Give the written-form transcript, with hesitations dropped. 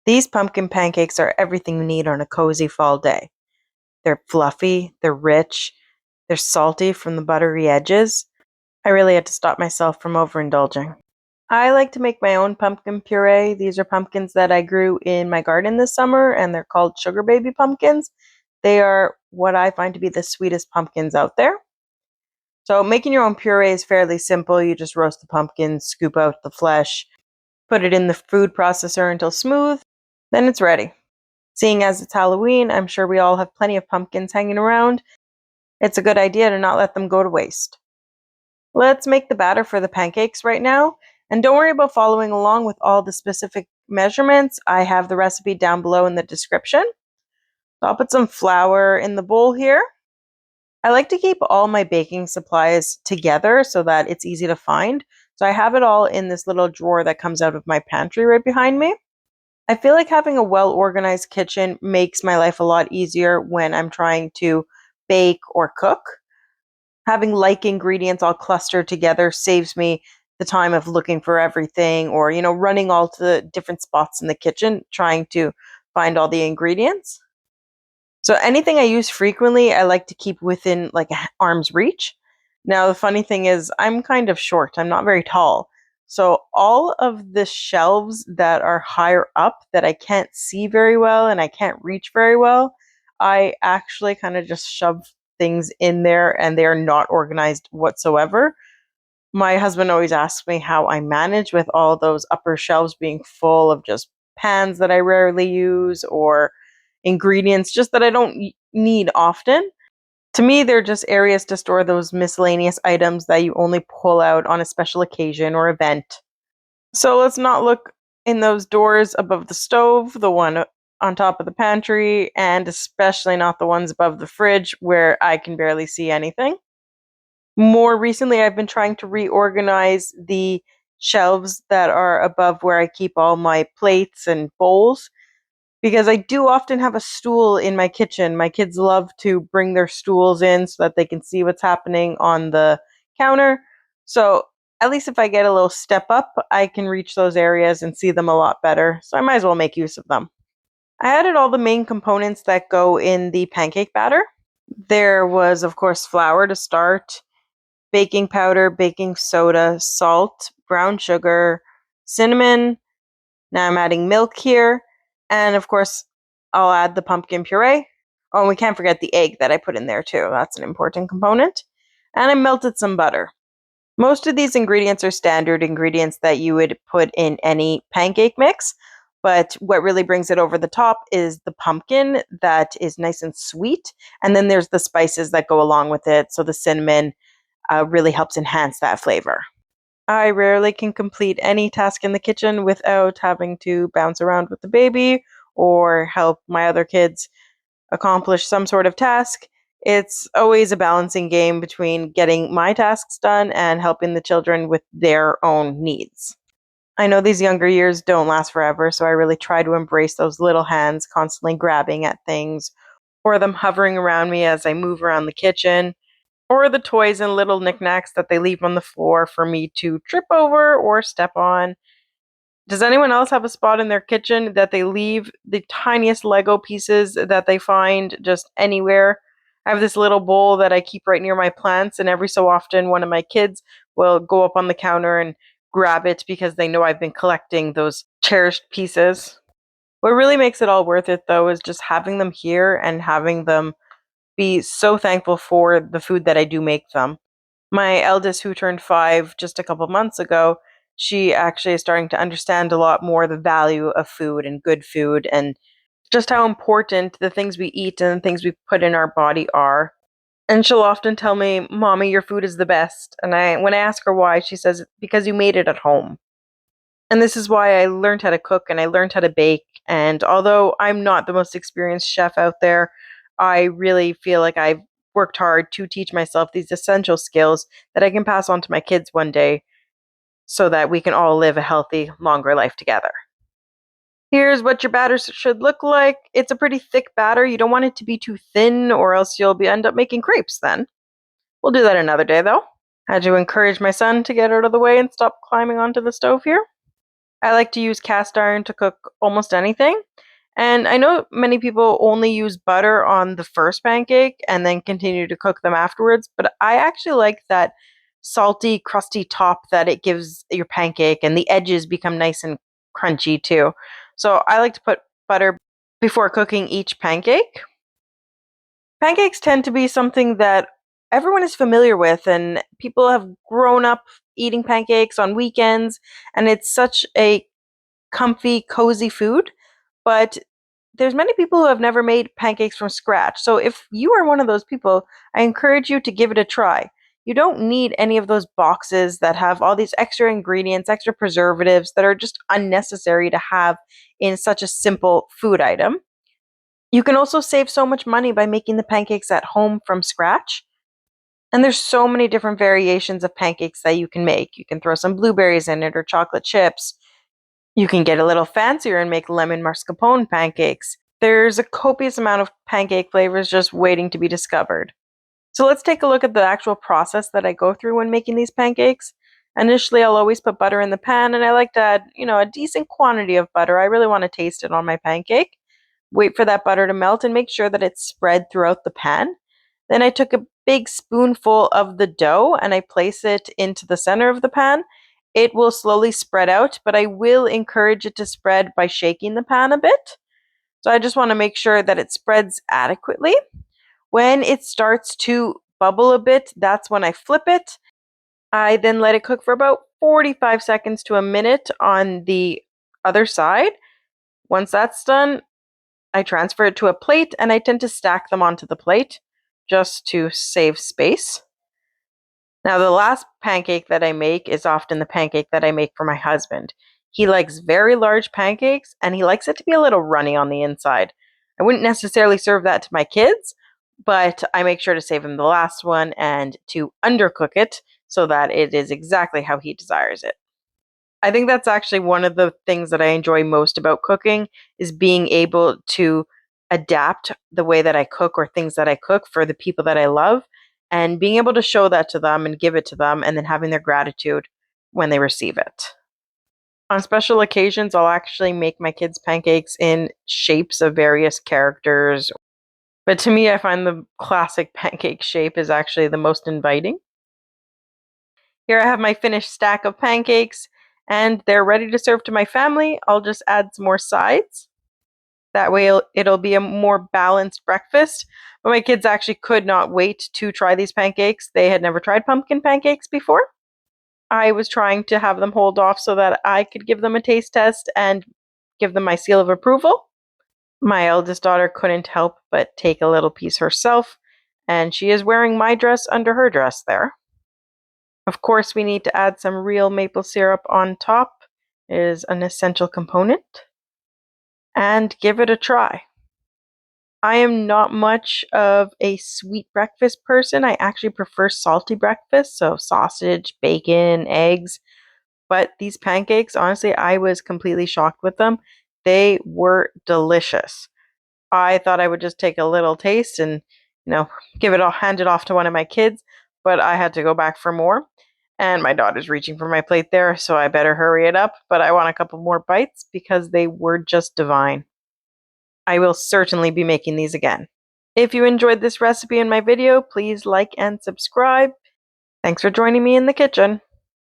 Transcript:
These pumpkin pancakes are everything you need on a cozy fall day. They're fluffy, they're rich, they're salty from the buttery edges. I really had to stop myself from overindulging. I like to make my own pumpkin puree. These are pumpkins that I grew in my garden this summer, and they're called sugar baby pumpkins. They are what I find to be the sweetest pumpkins out there. So making your own puree is fairly simple. You just roast the pumpkin, scoop out the flesh, put it in the food processor until smooth, then it's ready. Seeing as it's Halloween, I'm sure we all have plenty of pumpkins hanging around. It's a good idea to not let them go to waste. Let's make the batter for the pancakes right now. And don't worry about following along with all the specific measurements. I have the recipe down below in the description. So I'll put some flour in the bowl here. I like to keep all my baking supplies together so that it's easy to find. So I have it all in this little drawer that comes out of my pantry right behind me. I feel like having a well-organized kitchen makes my life a lot easier when I'm trying to bake or cook. Having like ingredients all clustered together saves me the time of looking for everything or, running all to the different spots in the kitchen trying to find all the ingredients. So anything I use frequently, I like to keep within like arm's reach. Now, the funny thing is I'm kind of short. I'm not very tall. So all of the shelves that are higher up that I can't see very well and I can't reach very well, I actually kind of just shove things in there and they are not organized whatsoever. My husband always asks me how I manage with all those upper shelves being full of just pans that I rarely use or ingredients just that I don't need often. To me, they're just areas to store those miscellaneous items that you only pull out on a special occasion or event. So let's not look in those doors above the stove, the one on top of the pantry, and especially not the ones above the fridge where I can barely see anything. More recently, I've been trying to reorganize the shelves that are above where I keep all my plates and bowls because I do often have a stool in my kitchen. My kids love to bring their stools in so that they can see what's happening on the counter. So at least if I get a little step up, I can reach those areas and see them a lot better. So I might as well make use of them. I added all the main components that go in the pancake batter. There was, of course, flour to start, baking powder, baking soda, salt, brown sugar, cinnamon. Now I'm adding milk here. And of course, I'll add the pumpkin puree. Oh, and we can't forget the egg that I put in there too. That's an important component. And I melted some butter. Most of these ingredients are standard ingredients that you would put in any pancake mix. But what really brings it over the top is the pumpkin that is nice and sweet. And then there's the spices that go along with it. So the cinnamon really helps enhance that flavor. I rarely can complete any task in the kitchen without having to bounce around with the baby or help my other kids accomplish some sort of task. It's always a balancing game between getting my tasks done and helping the children with their own needs. I know these younger years don't last forever, so I really try to embrace those little hands constantly grabbing at things or them hovering around me as I move around the kitchen, or the toys and little knickknacks that they leave on the floor for me to trip over or step on. Does anyone else have a spot in their kitchen that they leave the tiniest Lego pieces that they find just anywhere? I have this little bowl that I keep right near my plants, and every so often one of my kids will go up on the counter and grab it because they know I've been collecting those cherished pieces. What really makes it all worth it, though, is just having them here and having them be so thankful for the food that I do make them. My eldest, who turned 5 just a couple months ago, she actually is starting to understand a lot more the value of food and good food and just how important the things we eat and the things we put in our body are. And she'll often tell me, "Mommy, your food is the best." And when I ask her why, she says, "Because you made it at home." And this is why I learned how to cook and I learned how to bake. And although I'm not the most experienced chef out there, I really feel like I've worked hard to teach myself these essential skills that I can pass on to my kids one day so that we can all live a healthy, longer life together. Here's what your batter should look like. It's a pretty thick batter. You don't want it to be too thin or else you'll end up making crepes then. We'll do that another day though. Had to encourage my son to get out of the way and stop climbing onto the stove here. I like to use cast iron to cook almost anything. And I know many people only use butter on the first pancake and then continue to cook them afterwards, but I actually like that salty, crusty top that it gives your pancake, and the edges become nice and crunchy too. So I like to put butter before cooking each pancake. Pancakes tend to be something that everyone is familiar with, and people have grown up eating pancakes on weekends, and it's such a comfy, cozy food. But there's many people who have never made pancakes from scratch. So if you are one of those people, I encourage you to give it a try. You don't need any of those boxes that have all these extra ingredients, extra preservatives that are just unnecessary to have in such a simple food item. You can also save so much money by making the pancakes at home from scratch. And there's so many different variations of pancakes that you can make. You can throw some blueberries in it or chocolate chips. You can get a little fancier and make lemon mascarpone pancakes. There's a copious amount of pancake flavors just waiting to be discovered. So let's take a look at the actual process that I go through when making these pancakes. Initially, I'll always put butter in the pan, and I like to add, a decent quantity of butter. I really want to taste it on my pancake. Wait for that butter to melt and make sure that it's spread throughout the pan. Then I took a big spoonful of the dough and I place it into the center of the pan. It will slowly spread out, but I will encourage it to spread by shaking the pan a bit. So I just want to make sure that it spreads adequately. When it starts to bubble a bit, that's when I flip it. I then let it cook for about 45 seconds to a minute on the other side. Once that's done, I transfer it to a plate, and I tend to stack them onto the plate just to save space. Now, the last pancake that I make is often the pancake that I make for my husband. He likes very large pancakes, and he likes it to be a little runny on the inside. I wouldn't necessarily serve that to my kids, but I make sure to save him the last one and to undercook it so that it is exactly how he desires it. I think that's actually one of the things that I enjoy most about cooking is being able to adapt the way that I cook or things that I cook for the people that I love, and being able to show that to them and give it to them and then having their gratitude when they receive it. On special occasions, I'll actually make my kids pancakes in shapes of various characters. But to me, I find the classic pancake shape is actually the most inviting. Here I have my finished stack of pancakes, and they're ready to serve to my family. I'll just add some more sides. That way it'll be a more balanced breakfast. But my kids actually could not wait to try these pancakes. They had never tried pumpkin pancakes before. I was trying to have them hold off so that I could give them a taste test and give them my seal of approval. My eldest daughter couldn't help but take a little piece herself, and she is wearing my dress under her dress there. Of course, we need to add some real maple syrup on top. It is an essential component. And give it a try. I am not much of a sweet breakfast person. I actually prefer salty breakfast, so sausage, bacon, eggs. But these pancakes, honestly, I was completely shocked with them. They were delicious. I thought I would just take a little taste and, hand it off to one of my kids, but I had to go back for more. And my daughter's reaching for my plate there, so I better hurry it up. But I want a couple more bites because they were just divine. I will certainly be making these again. If you enjoyed this recipe and my video, please like and subscribe. Thanks for joining me in the kitchen.